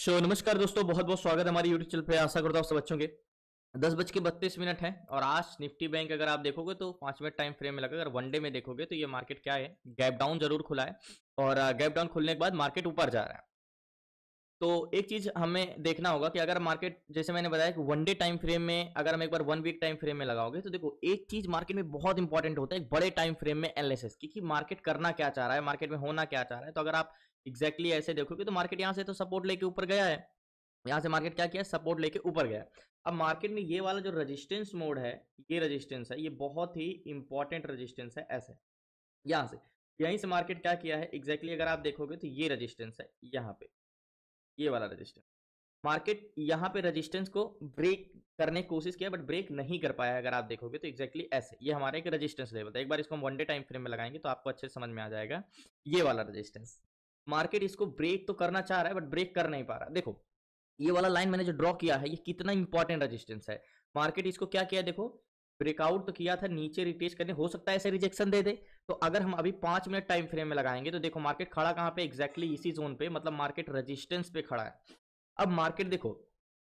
नमस्कार दोस्तों, बहुत बहुत स्वागत है हमारी यूट्यूब चैनल पे। आशा करता हूँ सब बच्चों के 10:32 है। और आज निफ्टी बैंक अगर आप देखोगे तो 5 मिनट टाइम फ्रेम में लगा। अगर वनडे में देखोगे तो ये मार्केट क्या है, गैप डाउन जरूर खुला है और गैप डाउन खुलने के बाद मार्केट ऊपर जा रहा है। तो एक चीज हमें देखना होगा कि अगर मार्केट, जैसे मैंने बताया कि वनडे टाइम फ्रेम में अगर हम एक बार 1 वीक टाइम फ्रेम में लगाओगे तो देखो एक चीज मार्केट में बहुत इंपॉर्टेंट होता है, एक बड़े टाइम फ्रेम में एनालिसिस की कि मार्केट करना क्या चाह रहा है, मार्केट में होना क्या चाह रहा है। तो अगर आप एग्जैक्टली ऐसे देखोगे तो मार्केट यहाँ से तो सपोर्ट लेके ऊपर गया है, यहाँ से मार्केट क्या किया, सपोर्ट लेके ऊपर गया। अब मार्केट में ये वाला जो रेजिस्टेंस मोड है, ये रेजिस्टेंस है, ये बहुत ही इंपॉर्टेंट रेजिस्टेंस है। ऐसे यहाँ से यहीं से मार्केट क्या किया है एग्जैक्टली अगर आप देखोगे तो ये रेजिस्टेंस है, यहाँ पे ये वाला रेजिस्टेंस। मार्केट यहाँ पे रेजिस्टेंस को ब्रेक करने की कोशिश किया बट ब्रेक नहीं कर पाया। अगर आप देखोगे तो एग्जैक्टली ऐसे ये हमारा एक रेजिस्टेंस लेवल था। एक बार इसको हम वनडे टाइम फ्रेम में लगाएंगे तो आपको अच्छे से समझ में आ जाएगा। ये वाला रेजिस्टेंस मार्केट इसको ब्रेक तो करना चाह रहा है बट ब्रेक कर नहीं पा रहा। देखो ये वाला लाइन मैंने जो ड्रॉ किया है ये कितना इंपॉर्टेंट रेजिस्टेंस है। मार्केट इसको क्या किया, देखो ब्रेकआउट तो किया था, नीचे रिटेस्ट करने, हो सकता है ऐसे रिजेक्शन दे दे। तो अगर हम अभी 5 मिनट टाइम फ्रेम में लगाएंगे तो देखो मार्केट खड़ा कहाँ पे, एग्जैक्टली इसी जोन पे, मतलब मार्केट रेजिस्टेंस पे खड़ा है। अब मार्केट देखो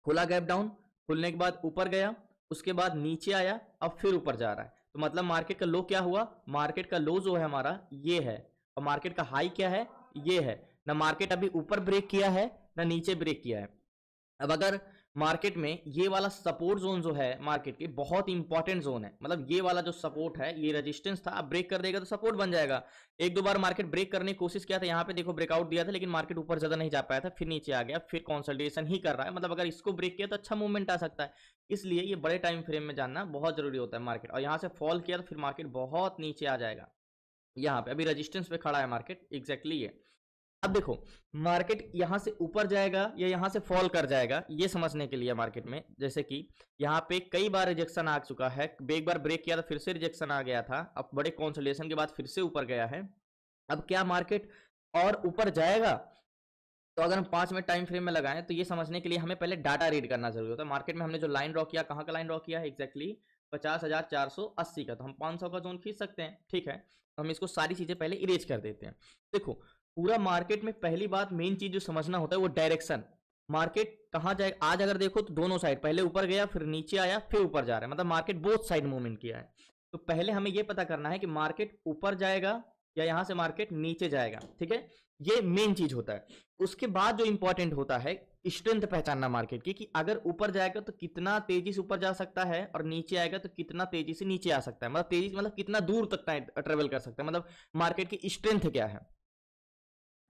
खुला गैप डाउन, खुलने के बाद ऊपर गया, उसके बाद नीचे आया, अब फिर ऊपर जा रहा है। तो मतलब मार्केट का लो क्या हुआ, मार्केट का लो जो है हमारा ये है और मार्केट का हाई क्या है, ये है। ना मार्केट अभी ऊपर ब्रेक किया है ना नीचे ब्रेक किया है। अब अगर मार्केट में ये वाला सपोर्ट जोन जो है मार्केट के बहुत इंपॉर्टेंट जोन है, मतलब ये वाला जो सपोर्ट है, ये रेजिस्टेंस था, अब ब्रेक कर देगा तो सपोर्ट बन जाएगा। एक दो बार मार्केट ब्रेक करने की कोशिश किया था, यहाँ पे देखो ब्रेकआउट दिया था लेकिन मार्केट ऊपर ज्यादा नहीं जा पाया था, फिर नीचे आ गया, फिर कंसोलिडेशन ही कर रहा है। मतलब अगर इसको ब्रेक किया तो अच्छा मूवमेंट आ सकता है। इसलिए ये बड़े टाइम फ्रेम में जानना बहुत जरूरी होता है मार्केट। और यहाँ से फॉल किया तो फिर मार्केट बहुत नीचे आ जाएगा। यहाँ पे अभी रेजिस्टेंस पे खड़ा है मार्केट, एग्जैक्टली ये। अब देखो मार्केट यहां से ऊपर जाएगा या यहां से फॉल कर जाएगा, ये समझने के लिए मार्केट में, जैसे कि यहां पे कई बार रिजेक्शन आ चुका है, एक बार ब्रेक किया तो फिर से रिजेक्शन आ गया था, अब बड़े कंसोलिडेशन के बाद फिर से ऊपर गया है। अब क्या मार्केट और ऊपर जाएगा? तो अगर हम 5 मिनट टाइम फ्रेम में लगाएं तो ये समझने के लिए हमें पहले डाटा रीड करना जरूरी होता है। मार्केट में हमने जो लाइन ड्रॉ किया, कहाँ का लाइन ड्रॉ किया है, एग्जैक्टली 50,480 का। तो हम 500 का जोन खींच सकते हैं, ठीक है। तो हम इसको सारी चीजें पहले इरेज कर देते हैं। देखो पूरा मार्केट में पहली बात, मेन चीज जो समझना होता है वो डायरेक्शन। मार्केट कहाँ जाएगा, आज अगर देखो तो दोनों साइड, पहले ऊपर गया फिर नीचे आया फिर ऊपर जा रहा है, मतलब मार्केट बोथ साइड मूवमेंट किया है। तो पहले हमें यह पता करना है कि मार्केट ऊपर जाएगा या यहां से मार्केट नीचे जाएगा, ठीक है। ये मेन चीज होता है। उसके बाद जो इंपॉर्टेंट होता है स्ट्रेंथ पहचानना मार्केट की, कि अगर ऊपर जाएगा तो कितना तेजी से ऊपर जा सकता है और नीचे आएगा तो कितना तेजी से नीचे आ सकता है, मतलब तेजी मतलब कितना दूर तक ट्रेवल कर सकता है, मतलब मार्केट की स्ट्रेंथ क्या है।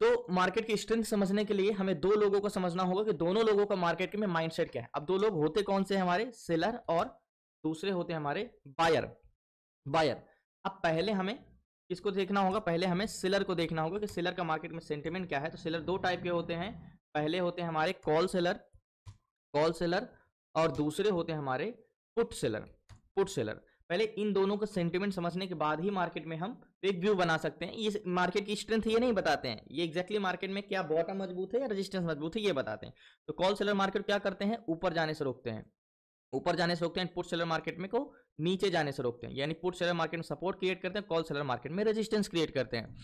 तो मार्केट की स्ट्रेंथ समझने के लिए हमें दो लोगों को समझना होगा कि दोनों लोगों का मार्केट में माइंडसेट क्या है। अब दो लोग होते कौन से हैं हमारे, सेलर और दूसरे होते हैं हमारे बायर। बायर। अब पहले हमें किसको देखना होगा, पहले हमें सेलर को देखना होगा कि सेलर का मार्केट में सेंटिमेंट क्या है। तो सेलर दो टाइप के होते हैं, पहले होते हैं हमारे कॉल सेलर, कॉल सेलर, और दूसरे होते हैं हमारे पुट सेलर, पुट सेलर। पहले इन दोनों का सेंटिमेंट समझने के बाद ही मार्केट में हम एक व्यू बना सकते हैं। ये मार्केट की स्ट्रेंथ ये नहीं बताते हैं, ये एग्जैक्टली मार्केट में क्या बॉटम मजबूत है या रेजिस्टेंस मजबूत है ये बताते हैं। तो कॉल सेलर मार्केट क्या करते हैं, ऊपर जाने से रोकते हैं, ऊपर जाने से रोकते हैं। पुट सेलर मार्केट में को नीचे जाने से रोकते हैं, यानी पुट सेलर मार्केट में सपोर्ट क्रिएट करते हैं, कॉल सेलर मार्केट में रेजिस्टेंस क्रिएट करते हैं।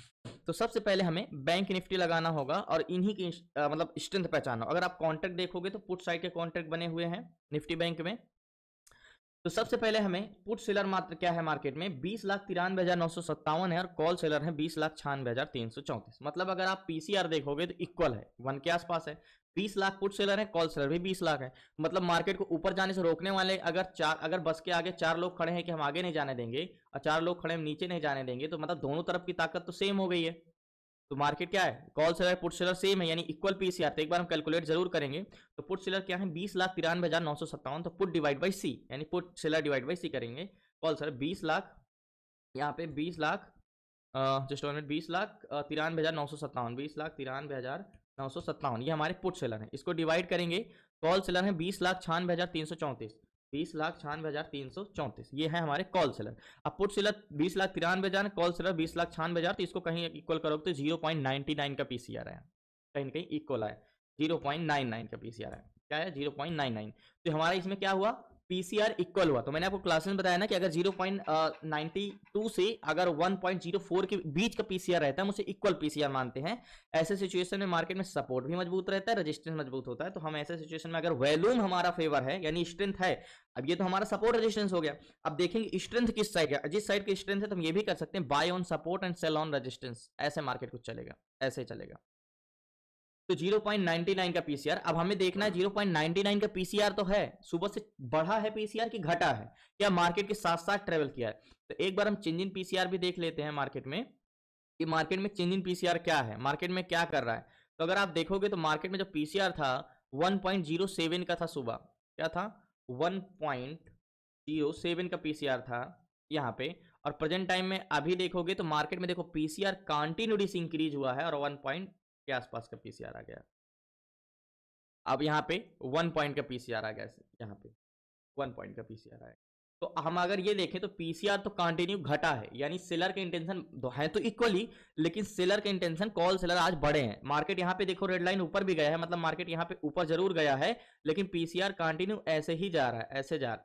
तो सबसे पहले हमें बैंक निफ्टी लगाना होगा और इन्हीं की मतलब स्ट्रेंथ पहचानना। अगर आप कॉन्ट्रैक्ट देखोगे तो पुट साइड के कॉन्ट्रैक्ट बने हुए हैं निफ्टी बैंक में। तो सबसे पहले हमें पुट सेलर मात्र क्या है मार्केट में, 20,93,957 है और कॉल सेलर है 20,96,334। मतलब अगर आप पीसीआर देखोगे तो इक्वल है, 1 के आसपास है। 20 लाख पुट सेलर है, कॉल सेलर भी 20 लाख है। मतलब मार्केट को ऊपर जाने से रोकने वाले अगर बस के आगे 4 लोग खड़े हैं कि हम आगे नहीं जाने देंगे और 4 लोग खड़े हम नीचे नहीं जाने देंगे, तो मतलब दोनों तरफ की ताकत तो सेम हो गई है। तो मार्केट क्या है, call seller put seller same है, यानी इक्वल पीसीआर। तो एक बार हम कैलकुलेट जरूर करेंगे। तो पुट सेलर क्या है, 20,93,957। तो पुट डिवाइड बाई सी, यानी पुट सेलर डिवाइड बाई सी करेंगे। कॉल सेलर 20 लाख, यहाँ पे 20 लाख, जस्ट 20,93,957, 20,93,957, ये हमारे पुट सेलर हैं। इसको डिवाइड करेंगे, कॉल सेलर है 20,96,334, 20,96,334, ये है हमारे कॉल सेलर। अब पुट सेलर 20,93,000, कॉल सेलर 20,96,000, तो इसको कहीं इक्वल करोगे तो 0.99 का पीसीआर है, कहीं ना कहीं इक्वल है, 0.99 का पीसीआर है। क्या है, 0.99। तो हमारा इसमें क्या हुआ, पीसीआर इक्वल हुआ, तो मैंने आपको क्लास में बताया ना कि अगर 0.92 से अगर 1.04 के बीच का पीसीआर रहता है, हम उसे इक्वल पीसीआर मानते हैं। ऐसे सिचुएशन में मार्केट में सपोर्ट भी मजबूत रहता है, रेजिस्टेंस मजबूत होता है। तो हम ऐसे सिचुएशन में अगर वॉल्यूम हमारा फेवर है यानी स्ट्रेंथ है, अब ये तो हमारा सपोर्ट रेजिस्टेंस हो गया, अब देखेंगे स्ट्रेंथ किस साइड है, जिस साइड की स्ट्रेंथ है तो हम ये भी कर सकते हैं buy on support and sell on resistance, ऐसे मार्केट कुछ चलेगा, ऐसे चलेगा। तो 0.99 का पीसीआर, अब हमें देखना है 0.99 का पीसीआर तो है, सुबह से बढ़ा है पीसीआर कि घटा है, क्या मार्केट के साथ साथ ट्रेवल किया है। तो एक बार हम चेंज इन पीसीआर भी देख लेते हैं मार्केट में, कि मार्केट में चेंज इन पीसीआर क्या है, मार्केट में क्या कर रहा है। तो अगर आप देखोगे तो मार्केट में जो पीसीआर था 1.07 का था सुबह, क्या था 1.07 का पीसीआर था यहाँ पे, और प्रेजेंट टाइम में अभी देखोगे तो मार्केट में देखो पीसीआर कंटिन्यूअसली इंक्रीज हुआ है और 1 पॉइंट के आसपास का पीसीआर आ गया। अब यहाँ पे 1 पॉइंट का पीसीआर आ गया, यहाँ पे 1 पॉइंट का पीसीआर आया। तो हम अगर ये देखें तो पीसीआर तो कंटिन्यू घटा है, यानी सेलर के इंटेंशन है तो इक्वली, लेकिन सेलर के इंटेंशन कॉल सेलर आज बढ़े हैं। मार्केट यहाँ पे देखो रेड लाइन ऊपर भी गया है, मतलब मार्केट यहाँ पे ऊपर जरूर गया है, लेकिन पीसीआर कंटिन्यू ऐसे ही जा रहा है, ऐसे जा रहा है,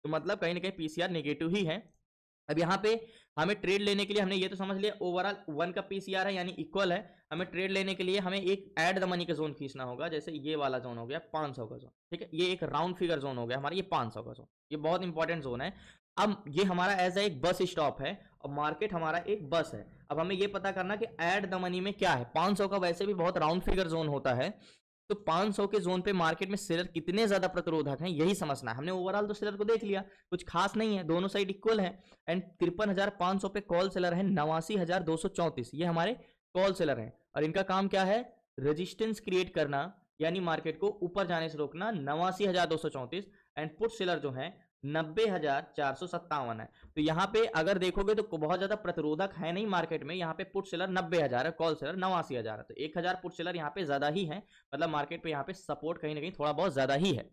तो मतलब कहीं ना कहीं पीसीआर नेगेटिव ही है। अब यहाँ पे हमें ट्रेड लेने के लिए हमने ये तो समझ लिया ओवरऑल 1 का पीसीआर है यानी इक्वल है। हमें ट्रेड लेने के लिए हमें एक ऐड द मनी का जोन खींचना होगा, जैसे ये वाला जोन हो गया 500 का जोन, ठीक है, ये एक राउंड फिगर जोन हो गया हमारा, ये 500 का जोन, ये बहुत इंपॉर्टेंट जोन है। अब ये हमारा एज एक बस स्टॉप है और मार्केट हमारा एक बस है। अब हमें ये पता करना कि ऐड द मनी में क्या है, 500 का वैसे भी बहुत राउंड फिगर जोन होता है, तो 500 के जोन पे मार्केट में सेलर कितने ज्यादा प्रतिरोधक हैं यही समझना है। हमने ओवरऑल तो सेलर को देख लिया, कुछ खास नहीं है, दोनों साइड इक्वल है। एंड 53,500 पे कॉल सेलर है, 89,234 ये हमारे कॉल सेलर हैं, और इनका काम क्या है, रेजिस्टेंस क्रिएट करना, यानी मार्केट को ऊपर जाने से रोकना, 89,234। एंड पुट सेलर जो है 90,457 है। तो यहाँ पे अगर देखोगे तो बहुत ज्यादा प्रतिरोधक है नहीं मार्केट में, यहाँ पे पुट सेलर 90,000 है, कॉल सेलर 89,000 है, तो 1,000 पुट सेलर यहाँ पे ज्यादा ही है, मतलब मार्केट पे यहाँ पे सपोर्ट कहीं ना कहीं थोड़ा बहुत ज्यादा ही है।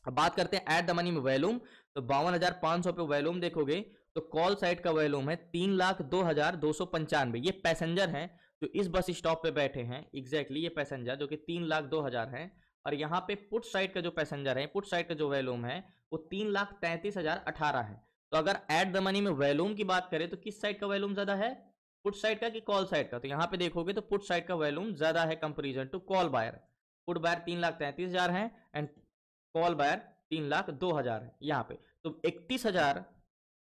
अब बात करते हैं एट द मनी में वॉल्यूम, तो 52,500 पे वॉल्यूम देखोगे तो कॉल साइड का वॉल्यूम है 3,02,295, ये पैसेंजर हैं जो इस बस स्टॉप पे बैठे हैं, एग्जैक्टली ये पैसेंजर जो कि 3,02,000 है। और यहाँ पे पुट साइड का जो पैसेंजर है, पुट साइड का जो वॉल्यूम है वो 3,33,018 है। तो अगर एट द मनी में वॉल्यूम की बात करें तो किस साइड का वॉल्यूम ज्यादा है, पुट साइड का कि कॉल साइड का। तो यहाँ पे देखोगे तो पुट साइड का वॉल्यूम ज्यादा है comparison to call buyer. Put buyer 3,33,000 है एंड कॉल बायर 3,02,000 है यहाँ पे, तो 31,000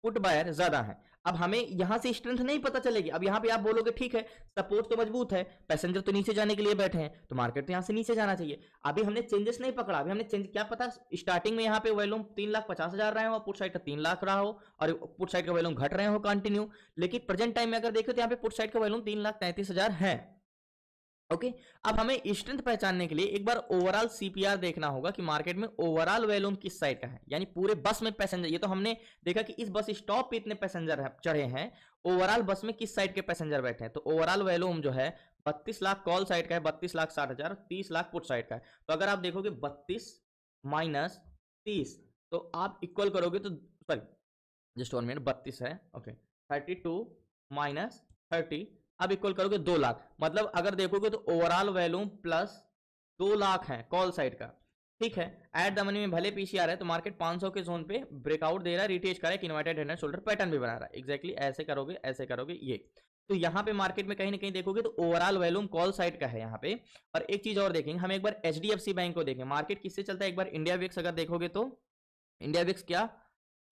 पुट बायर ज्यादा है। अब हमें यहां से स्ट्रेंथ नहीं पता चलेगी। अब यहाँ पे आप बोलोगे ठीक है सपोर्ट तो मजबूत है, पैसेंजर तो नीचे जाने के लिए बैठे हैं, तो मार्केट तो यहाँ से नीचे जाना चाहिए। अभी हमने चेंजेस नहीं पकड़ा, अभी हमने चेंज क्या पता स्टार्टिंग में यहाँ पे वॉल्यूम 3,50,000 रहे हो, पुट साइड का 3 लाख रहा हो, और पुट साइड का वॉल्यूम घट रहे हो कंटिन्यू, लेकिन प्रेजेंट टाइम में अगर देखो तो यहाँ पे पुट साइड का वॉल्यूम 3,33,000 है। ओके अब हमें स्ट्रेंथ पहचानने के लिए एक बार ओवरऑल सीपीआर देखना होगा कि मार्केट में ओवरऑल वॉल्यूम किस साइड का है, यानी पूरे बस में पैसेंजर, ये तो हमने देखा कि इस बस स्टॉप पे इतने पैसेंजर चढ़े हैं, ओवरऑल बस में किस साइड के पैसेंजर बैठे हैं। तो ओवरऑल वॉल्यूम जो है 32 लाख कॉल साइड का है, 32,60,000, 30 लाख पुट साइड का है। तो अगर आप देखोगे 32 माइनस 30 तो आप इक्वल करोगे तो सॉरी जस्ट 1 मिनट, 32 है ओके, 32 माइनस 30 अब इक्वल करोगे 2 लाख, मतलब अगर देखोगे तो ओवरऑल वॉल्यूम प्लस 2 लाख है कॉल साइड का, ठीक है। एट द मनी में भले पीसीआर है तो मार्केट 500 के जोन पे ब्रेकआउट दे रहा है, रिटेज कर रहा है, एक inverted head and shoulder pattern भी बना रहा है, एग्जैक्टली ऐसे करोगे ये। तो यहाँ पे मार्केट में कहीं ना कहीं देखोगे तो ओवरऑल वॉल्यूम कॉल साइड का है यहाँ पे। और एक चीज और देखेंगे, हम एक बार एचडीएफसी बैंक को देखें, मार्केट किससे चलता है, एक बार इंडिया विक्स अगर देखोगे तो इंडिया विक्स क्या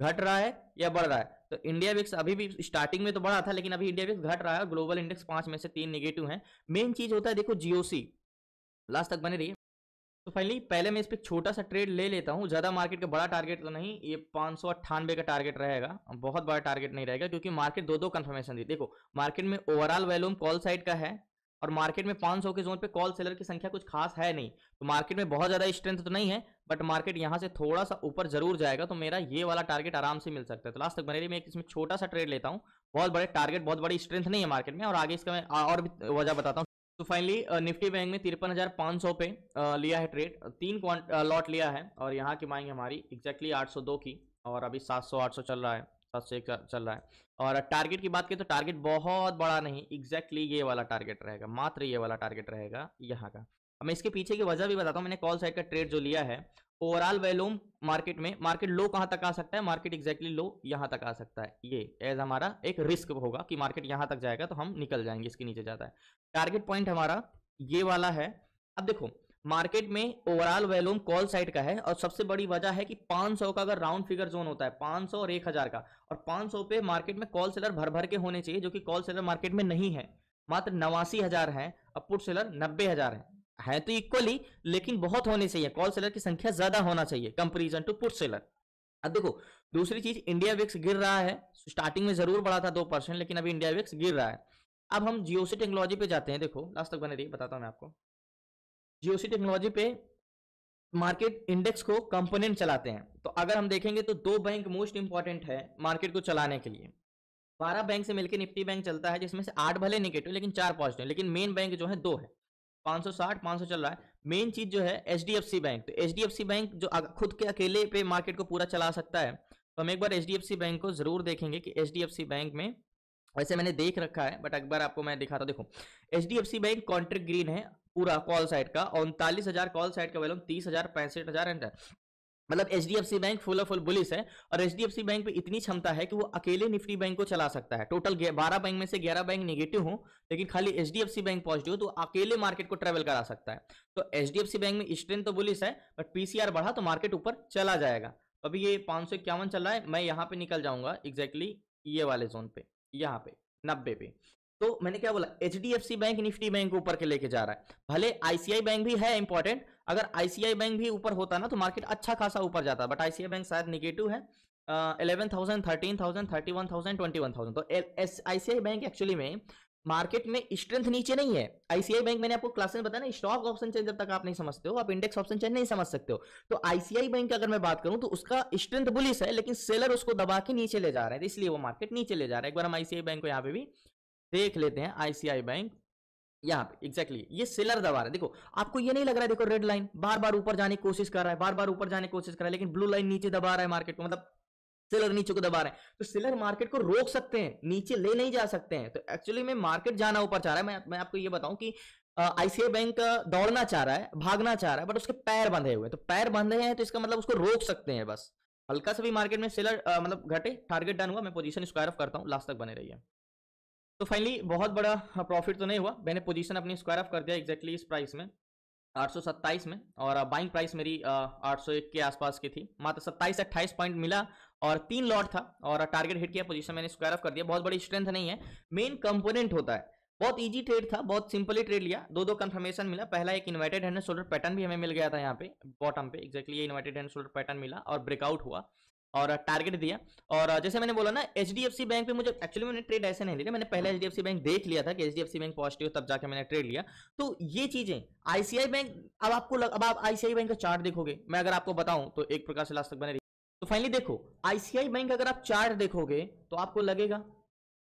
घट रहा है या बढ़ रहा है, तो इंडिया विक्स अभी भी स्टार्टिंग में तो बढ़ा था लेकिन अभी इंडिया विक्स घट रहा है, ग्लोबल इंडेक्स 5 में से 3 नेगेटिव है। मेन चीज होता है देखो जीओसी, लास्ट तक बने रहिए। तो फाइनली पहले मैं इस पर छोटा सा ट्रेड ले लेता हूं, ज्यादा मार्केट का बड़ा टारगेट तो नहीं, ये 598 का टारगेट रहेगा, बहुत बड़ा टारगेट नहीं रहेगा, क्योंकि मार्केट दो कंफर्मेशन दी। देखो मार्केट में ओवरऑल वॉल्यूम कॉल साइड का है और मार्केट में 500 के जोन पे कॉल सेलर की संख्या कुछ खास है नहीं, तो मार्केट में बहुत ज्यादा स्ट्रेंथ तो नहीं है, बट मार्केट यहां से थोड़ा सा ऊपर जरूर जाएगा, तो मेरा ये वाला टारगेट आराम से मिल सकता है। तो लास्ट तक बने रही, मैं इसमें छोटा सा ट्रेड लेता हूं, बहुत बड़े टारगेट बहुत बड़ी स्ट्रेंथ नहीं है मार्केट में, और आगे इसका मैं और भी वजह बताता हूँ। तो फाइनली निफ्टी बैंक में 53,500 पे लिया है ट्रेड, 3 लॉट लिया है, और यहाँ की मांग हमारी एग्जैक्टली 802 की, और अभी 700-800 चल रहा है, 701 चल रहा है। और टारगेट की बात करें तो टारगेट बहुत बड़ा नहीं, एग्जैक्टली ये वाला टारगेट रहेगा, मात्र ये वाला टारगेट रहेगा यहाँ का। अब मैं इसके पीछे की वजह भी बताता हूँ। मैंने कॉल साइड का ट्रेड जो लिया है ओवरऑल वॉल्यूम मार्केट में, मार्केट लो कहां तक आ सकता है, मार्केट एग्जैक्टली लो यहां तक आ सकता है। ये एज हमारा एक रिस्क होगा कि मार्केट यहां तक जाएगा तो हम निकल जाएंगे, इसके नीचे जाता है। टारगेट पॉइंट हमारा ये वाला है। अब देखो मार्केट में ओवरऑल वॉल्यूम कॉल साइड का है और सबसे बड़ी वजह है कि 500 का अगर राउंड फिगर जोन होता है 500 और 1000 का, और 500 पे मार्केट में कॉल सेलर भर भर के होने चाहिए, जो कि कॉल सेलर मार्केट में नहीं है, मात्र 89,000 है, और पुट सेलर 90,000 है तो इक्वली, लेकिन बहुत होने चाहिए, कॉल सेलर की संख्या ज्यादा होना चाहिए कंपेरिजन टू पुट सेलर। अब देखो दूसरी चीज, इंडिया विक्स गिर रहा है, स्टार्टिंग में जरूर बढ़ा था 2%, लेकिन अभी इंडिया विक्स गिर रहा है। अब हम जियोसी टेक्नोलॉजी पे जाते हैं, देखो लास्ट तक बने रहिए, बताता हूं मैं आपको। जियोसी टेक्नोलॉजी पे मार्केट इंडेक्स को कंपोनेंट चलाते हैं, तो अगर हम देखेंगे तो दो बैंक मोस्ट इंपॉर्टेंट है मार्केट को चलाने के लिए। 12 बैंक से मिलकर निफ्टी बैंक चलता है, जिसमें से 8 भले नेगेटिव लेकिन 4 पॉजिटिव, लेकिन मेन बैंक जो है 2 है। 560 500 चल रहा है। मेन चीज जो है एचडीएफसी बैंक, तो एचडीएफसी बैंक जो खुद के अकेले पे मार्केट को पूरा चला सकता है, तो हम एक बार एचडीएफसी बैंक को जरूर देखेंगे कि एचडीएफसी बैंक में, वैसे मैंने देख रखा है बट एक बार आपको मैं दिखाता हूं। देखो एचडीएफसी बैंक कॉन्ट्रैक्ट ग्रीन है पूरा कॉल साइड का, 39,000 कॉल साइड का वैल्यूम, 30,000, 65,000 एंड, मतलब एचडीएफसी बैंक फुल बुलिश है। और एचडीएफसी बैंक पे इतनी क्षमता है कि वो अकेले निफ्टी बैंक को चला सकता है। टोटल 12 बैंक में से 11 बैंक नेगेटिव हो, लेकिन खाली एचडीएफसी बैंक पॉजिटिव हो, तो अकेले मार्केट को ट्रेवल करा सकता है। तो एचडीएफसी बैंक में स्ट्रेंथ तो बुलिश है, बट पीसीआर बढ़ा तो मार्केट ऊपर चला जाएगा। अभी ये 551 चल रहा है, मैं यहाँ पे निकल जाऊंगा एग्जैक्टली ये वाले जोन पे, यहाँ पे 90 पे। तो मैंने क्या बोला, एचडीएफसी बैंक निफ्टी बैंक को ऊपर के लेके जा रहा है। भले आईसीआई बैंक भी है इंपॉर्टेंट, अगर आईसीआई बैंक भी ऊपर होता ना तो मार्केट अच्छा खासा ऊपर जाता, बट आईसीआई बैंक शायद निगेटिव है। 11,000, 13,000, 31,000, 21,000, तो आईसीआई बैंक एक्चुअली में मार्केट में स्ट्रेंथ नीचे नहीं है। आईसीआई बैंक मैंने आपको क्लास में बताया ना, स्टॉक ऑप्शन चेन जब तक आप नहीं समझते हो, आप इंडेक्स ऑप्शन चेन नहीं समझ सकते हो। तो आईसीआई बैंक की अगर मैं बात करूं तो उसका स्ट्रेंथ बुलिश है, लेकिन सेलर उसको दबा के नीचे ले जा रहे हैं, इसलिए वो मार्केट नीचे ले जा रहा है। एक बार हम आईसीआई बैंक को यहाँ पे भी देख लेते हैं। आईसीआई बैंक यहाँ पे एग्जैक्टली ये सेलर दबा रहा है। देखो आपको ये नहीं लग रहा है, देखो रेड लाइन बार बार ऊपर जाने की कोशिश कर रहा है, बार बार ऊपर जाने की कोशिश कर रहा है, लेकिन ब्लू लाइन नीचे दबा रहा है मार्केट को, मतलब सेलर नीचे को दबा रहे हैं। तो सेलर मार्केट को रोक सकते हैं, नीचे ले नहीं जा सकते हैं। तो एक्चुअली में मार्केट जाना ऊपर चाह रहा है। मैं आपको ये बताऊं कि आईसीआई बैंक दौड़ना चाह रहा है, भागना चाह रहा है, बट उसके पैर बंधे हुए, तो पैर बंधे हैं तो इसका मतलब उसको रोक सकते हैं बस। हल्का सा भी मार्केट में सेलर मतलब घटे, टारगेट डन हुआ, मैं पोजीशन स्क्वायर ऑफ करता हूं, लास्ट तक बने रहिए। तो फाइनली बहुत बड़ा प्रॉफिट तो नहीं हुआ, मैंने पोजीशन अपनी स्क्वायर ऑफ कर दिया एग्जैक्टली इस प्राइस में 827 में, और बाइंग प्राइस मेरी 801 के आसपास की थी, मात्र 27-28 पॉइंट मिला और 3 लॉट था, और टारगेट हिट किया, पोजीशन मैंने स्क्वायर ऑफ कर दिया। बहुत बड़ी स्ट्रेंथ नहीं है, मेन कंपोनेंट होता है। बहुत इजी ट्रेड था, बहुत सिंपली ट्रेड लिया, दो कंफर्मेशन मिला। पहला एक inverted hand and shoulder pattern भी हमें मिल गया था यहाँ पे बॉटम पे, एग्जैक्टली ये इन्वर्टेड हैंड शोल्डर पैटर्न मिला और ब्रेकआउट हुआ और टारगेट दिया। और जैसे मैंने बोला ना एचडीएफसी बैंक पे मुझे एक्चुअली मैंने ट्रेड ऐसे नहीं लिया, मैंने पहले एचडीएफसी बैंक देख लिया था कि एचडीएफसी बैंक पॉजिटिव, तब जाके मैंने ट्रेड लिया। तो ये चीजें आईसीआई बैंक, अब आप आईसीआई बैंक का चार्ट देखोगे, मैं अगर आपको बताऊं तो एक प्रकार से लास्ट तक बने रही। तो फाइनली देखो आईसीआई बैंक अगर आप चार्ट देखोगे तो आपको लगेगा,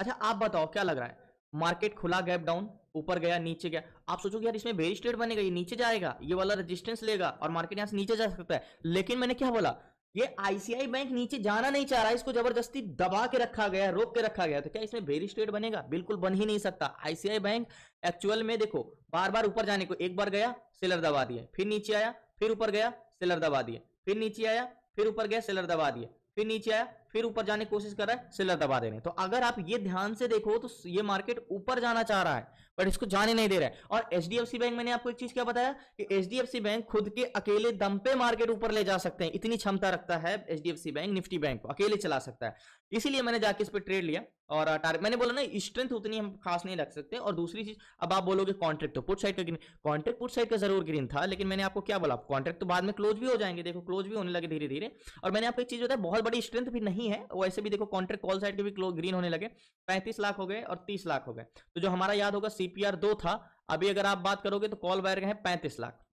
अच्छा आप बताओ क्या लग रहा है, मार्केट खुला गैप डाउन, ऊपर गया नीचे गया, आप सोचोगे यार इसमें बेरिश ट्रेड बनेगा, ये नीचे जाएगा, ये वाला रेजिस्टेंस लेगा और मार्केट यहां से नीचे जा सकता है। लेकिन मैंने क्या बोला, ये आईसीआई बैंक नीचे जाना नहीं चाह रहा है, इसको जबरदस्ती दबा के रखा गया, रोक के रखा गया, तो क्या इसमें बेरिश ट्रेड बनेगा? बिल्कुल बन ही नहीं सकता। आईसीआई बैंक एक्चुअल में देखो बार बार ऊपर जाने को, एक बार गया सेलर दबा दिए, फिर नीचे आया, फिर ऊपर गया सेलर दबा दिए, फिर नीचे आया, फिर ऊपर गया सेलर दबा दिए, फिर नीचे आया, फिर ऊपर जाने की कोशिश कर रहा है, सेलर दबा दे रहे हैं। तो अगर आप ये ध्यान से देखो तो ये मार्केट ऊपर जाना चाह रहा है बट इसको जाने नहीं दे रहा है। और एचडीएफसी बैंक, मैंने आपको एक चीज क्या बताया कि एचडीएफसी बैंक खुद के अकेले दम पे मार्केट ऊपर ले जा सकते हैं, इतनी क्षमता रखता है एचडीएफसी बैंक, निफ्टी बैंक को अकेले चला सकता है। इसीलिए मैंने जाके इस पर ट्रेड लिया और मैंने बोला ना स्ट्रेंथ उतनी हम खास नहीं रख सकते। और दूसरी चीज, अब आप बोलोगे कॉन्ट्रैक्ट तो पुट साइड का ग्रीन, कॉन्ट्रैक्ट पुट साइड का जरूर ग्रीन था, लेकिन मैंने आपको क्या बोला, कॉन्ट्रैक्ट तो बाद में क्लोज भी हो जाएंगे, देखो क्लोज भी होने लगे धीरे धीरे। और मैंने आपको एक चीज बताया, बहुत बड़ी स्ट्रेंथ भी नहीं है, वैसे भी देखो कॉन्ट्रैक्ट कॉल साइड के भी ग्रीन होने लगे, 35 लाख हो गए और 30 लाख हो गए। तो जो हमारा याद होगा सीपीआर 2 था, अभी अगर आप बात करोगे तो कॉल बायर है 35 लाख,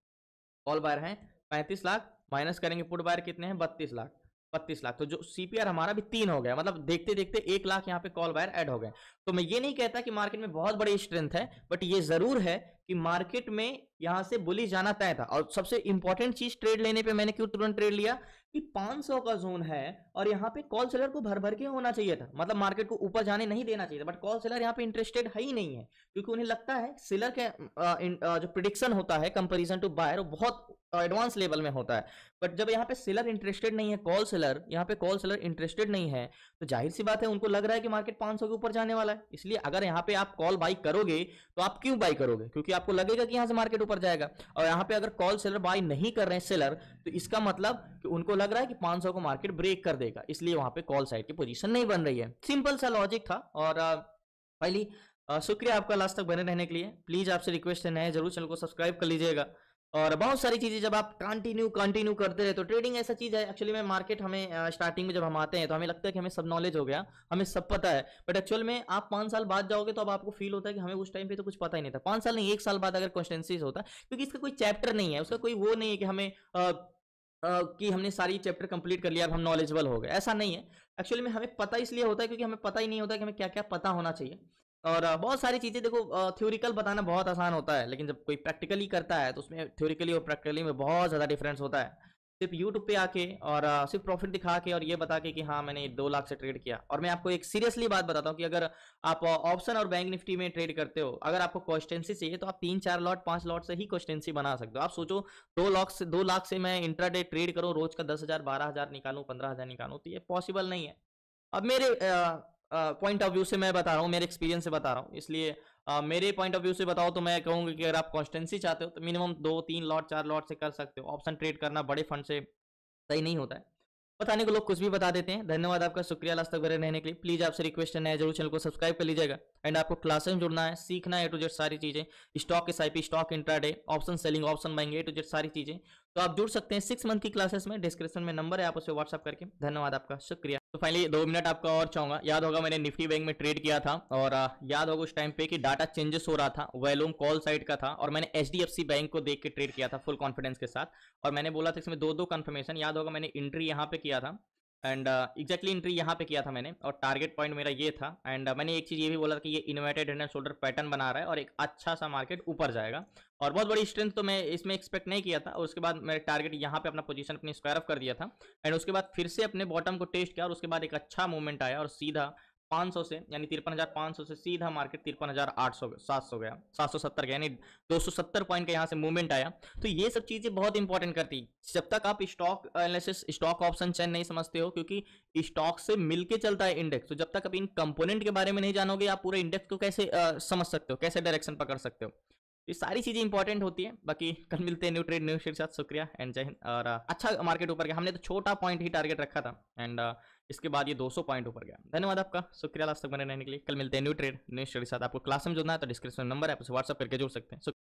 कॉल बायर है 35 लाख, माइनस करेंगे पुट बायर कितने हैं 32 लाख, 32 लाख। तो जो सीपीआर हमारा भी 3 हो गया, मतलब देखते देखते 1 लाख यहाँ पे कॉल बायर ऐड हो गए। तो मैं ये नहीं कहता कि मार्केट में बहुत बड़ी स्ट्रेंथ है, बट ये जरूर है कि मार्केट में यहां से बुलिश जाना तय था। और सबसे इंपॉर्टेंट चीज ट्रेड लेने पे मैंने क्यों तुरंत ट्रेड लिया कि 500 का जोन है और यहाँ पे कॉल सेलर को भर भर के होना चाहिए था, मतलब मार्केट को ऊपर जाने नहीं देना चाहिए था। बट कॉल सेलर यहाँ पे इंटरेस्टेड है ही नहीं है, क्योंकि उन्हें लगता है सेलर के जो प्रिडिक्शन होता है कंपेरिजन टू बायर वो बहुत एडवांस लेवल में होता है। बट जब यहाँ पे सेलर इंटरेस्टेड नहीं है, कॉल सेलर, यहाँ पे कॉल सेलर इंटरेस्टेड नहीं है, तो जाहिर सी बात है उनको लग रहा है कि मार्केट 500 के ऊपर जाने वाला है। इसलिए अगर यहाँ पे आप कॉल बाई करोगे तो आप क्यों बाई करोगे? क्योंकि आपको लगेगा कि यहाँ से मार्केट ऊपर जाएगा। और यहाँ पे अगर कॉल सेलर बाई नहीं कर रहे हैं सेलर, तो इसका मतलब कि उनको लग रहा है कि 500 को मार्केट ब्रेक कर देगा, इसलिए वहां पे कॉल साइड की पोजीशन नहीं बन रही है। सिंपल सा लॉजिक था। और फाइनली शुक्रिया आपका लास्ट तक बने रहने के लिए। प्लीज आपसे रिक्वेस्ट है, नए जरूर चैनल को सब्सक्राइब कर लीजिएगा। और बहुत सारी चीजें जब आप कंटिन्यू करते रहे, तो ट्रेडिंग ऐसा चीज है एक्चुअली में, मार्केट हमें स्टार्टिंग में जब हम आते हैं तो हमें लगता है कि हमें सब नॉलेज हो गया, हमें सब पता है। बट एक्चुअल में आप 5 साल बाद जाओगे तो अब आपको फील होता है कि हमें उस टाइम पे तो कुछ पता ही नहीं था। 5 साल नहीं, 1 साल बाद अगर क्वेश्चन होता है, क्योंकि इसका कोई चैप्टर नहीं है, उसका कोई वो नहीं है कि हमें कि हमने सारी चैप्टर कंप्लीट कर लिया अब हम नॉलेजेबल हो गए, ऐसा नहीं है। एक्चुअली में हमें पता इसलिए होता है क्योंकि हमें पता ही नहीं होता कि हमें क्या क्या पता होना चाहिए। और बहुत सारी चीज़ें देखो, थ्योरिकल बताना बहुत आसान होता है, लेकिन जब कोई प्रैक्टिकली करता है तो उसमें थ्योरिकली और प्रैक्टिकली में बहुत ज़्यादा डिफरेंस होता है। सिर्फ यूट्यूब पे आके और सिर्फ प्रॉफिट दिखा के और ये बता के कि हाँ मैंने 2 लाख से ट्रेड किया। और मैं आपको एक सीरियसली बात बताता हूँ कि अगर आप ऑप्शन और बैंक निफ्टी में ट्रेड करते हो, अगर आपको क्वेश्चनसी चाहिए तो आप 3-4 लॉट 5 लॉट से ही क्वेश्चनसी बना सकते हो। आप सोचो 2 लाख से मैं इंट्राडे ट्रेड करूँ, रोज का 10,000 12,000 निकालूं, 15,000 निकालूं, तो ये पॉसिबल नहीं है। अब मेरे पॉइंट ऑफ व्यू से मैं बता रहा हूँ, मेरे एक्सपीरियंस से बता रहा हूँ, इसलिए मेरे पॉइंट ऑफ व्यू से बताओ तो मैं कहूँगा कि अगर आप कॉन्स्टेंसी चाहते हो तो मिनिमम 2-3 लॉट 4 लॉट से कर सकते हो। ऑप्शन ट्रेड करना बड़े फंड से सही नहीं होता है। बताने को लोग कुछ भी बता देते हैं। धन्यवाद आपका, शुक्रिया लास्ट तक बने रहने के लिए। प्लीज आपसे रिक्वेस्ट है, जरूर चैनल को सब्सक्राइब कर लीजिएगा। एंड आपको क्लासेस में जुड़ना है, सीखना है, ए टू जेड सारी चीजें, stock SIP, stock intraday, option selling, option buying, A to Z सारी चीजें, तो आप जुड़ सकते हैं 6 मंथ की क्लासेस में। डिस्क्रिप्शन में नंबर है, आप उसे व्हाट्सअप करके। धन्यवाद आपका, शुक्रिया। तो फाइनली 2 मिनट आपका और चाहूंगा। याद होगा मैंने निफ्टी बैंक में ट्रेड किया था, और याद होगा उस टाइम पे कि डाटा चेंजेस हो रहा था, वैल्यूम कॉल साइड का था, और मैंने एचडीएफसी बैंक को देख के ट्रेड किया था फुल कॉन्फिडेंस के साथ। और मैंने बोला था इसमें 2-2 कंफर्मेशन। याद होगा मैंने एंट्री यहाँ पे किया था, एंड एग्जैक्टली एंट्री यहाँ पे किया था मैंने, और टारगेट पॉइंट मेरा ये था। एंड मैंने एक चीज़ ये भी बोला था कि ये inverted head and shoulder pattern बना रहा है और एक अच्छा सा मार्केट ऊपर जाएगा, और बहुत बड़ी स्ट्रेंथ तो मैं इसमें एक्सपेक्ट नहीं किया था। और उसके बाद मैंने टारगेट यहाँ पे अपना पोजीशन अपनी स्क्वायर ऑफ कर दिया था, एंड उसके बाद फिर से अपने बॉटम को टेस्ट किया, और उसके बाद एक अच्छा मूवमेंट आया और सीधा 500 से, यानी 53,500 से सीधा मार्केट 53,800 700 गया, 770 गया, यानी 270 पॉइंट का यहाँ से मूवमेंट आया। तो ये सब चीजें बहुत इंपॉर्टेंट करती, जब तक आप stock analysis, stock option chain नहीं समझते हो, क्योंकि स्टॉक से मिलके चलता है इंडेक्स। तो जब तक आप इन कंपोनेंट के बारे में नहीं जानोगे, आप पूरे इंडेक्स को कैसे समझ सकते हो, कैसे डायरेक्शन पकड़ सकते हो। ये सारी चीजें इंपॉर्टेंट होती है। बाकी कल मिलते हैं न्यू ट्रेड न्यू शेयर के साथ। शुक्रिया एंड जय हिंद। और अच्छा मार्केट ऊपर गया, हमने तो छोटा पॉइंट ही टारगेट रखा था, एंड इसके बाद ये 200 पॉइंट ऊपर गया। धन्यवाद आपका, शुक्रिया लास्ट तक बने रहने के लिए। कल मिलते हैं न्यू ट्रेड न्यू शेयर के साथ। आपको क्लास में जुड़ना है तो डिस्क्रिप्शन में नंबर है, आप उसे व्हाट्सअप करके जुड़ सकते हैं।